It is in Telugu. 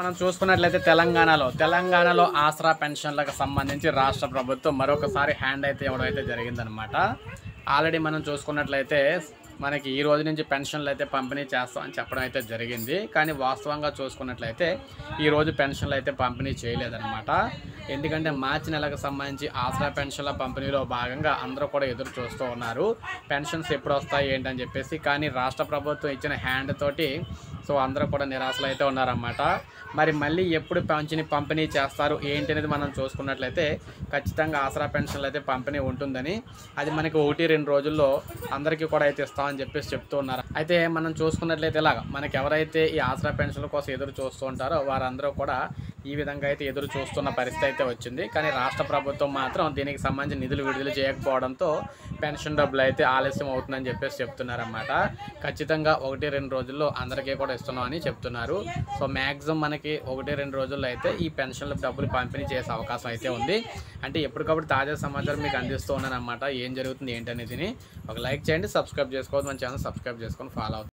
మనం చూసుకున్నట్లయితే తెలంగాణలో ఆసరా పెన్షన్లకు సంబంధించి రాష్ట్ర ప్రభుత్వం మరొకసారి హ్యాండ్ అయితే ఇవ్వడం అయితే జరిగిందనమాట. ఆల్రెడీ మనం చూసుకున్నట్లయితే మనకి ఈ రోజు నుంచి పెన్షన్లు అయితే పంపిణీ చేస్తామని చెప్పడం అయితే జరిగింది. కానీ వాస్తవంగా చూసుకున్నట్లయితే ఈరోజు పెన్షన్లు అయితే పంపిణీ చేయలేదన్నమాట. ఎందుకంటే మార్చి నెలకు సంబంధించి ఆసరా పెన్షన్ల పంపిణీలో భాగంగా అందరూ కూడా ఎదురు చూస్తూ ఉన్నారు, పెన్షన్స్ ఎప్పుడు వస్తాయి ఏంటని చెప్పేసి. కానీ రాష్ట్ర ప్రభుత్వం ఇచ్చిన హ్యాండ్ తోటి సో అందరూ కూడా నిరాశలు అయితే ఉన్నారన్నమాట. మరి మళ్ళీ ఎప్పుడు పంపిణీ చేస్తారు ఏంటి అనేది మనం చూసుకున్నట్లయితే ఖచ్చితంగా ఆసరా పెన్షన్లు అయితే పంపిణీ ఉంటుందని, అది మనకి 1-2 రోజుల్లో అందరికీ కూడా అయితే ఇస్తామని చెప్పేసి చెప్తూ ఉన్నారు. అయితే మనం చూసుకున్నట్లయితే ఇలాగ మనకి ఎవరైతే ఈ ఆసరా పెన్షన్ల కోసం ఎదురు చూస్తూ ఉంటారో వారందరూ కూడా ఈ విధంగా అయితే ఎదురు చూస్తున్న పరిస్థితి అయితే వచ్చింది. కానీ రాష్ట్ర ప్రభుత్వం మాత్రం దీనికి సంబంధించి నిధులు విడుదల చేయకపోవడంతో పెన్షన్ డబ్బులు అయితే ఆలస్యం అవుతుందని చెప్పేసి చెప్తున్నారన్నమాట. ఖచ్చితంగా 1-2 రోజుల్లో అందరికీ కూడా ఇస్తున్నాం అని చెప్తున్నారు. సో మ్యాక్సిమం మనకి 1-2 రోజుల్లో అయితే ఈ పెన్షన్ల డబ్బులు పంపిణీ చేసే అవకాశం అయితే ఉంది. అంటే ఎప్పటికప్పుడు తాజా సమాచారం మీకు అందిస్తూ ఉన్నాను అనమాట. ఏం జరుగుతుంది ఏంటనేది ఒక లైక్ చేయండి, సబ్స్క్రైబ్ చేసుకోవద్దు, మన ఛానల్ సబ్స్క్రైబ్ చేసుకొని ఫాలో అవుతుంది.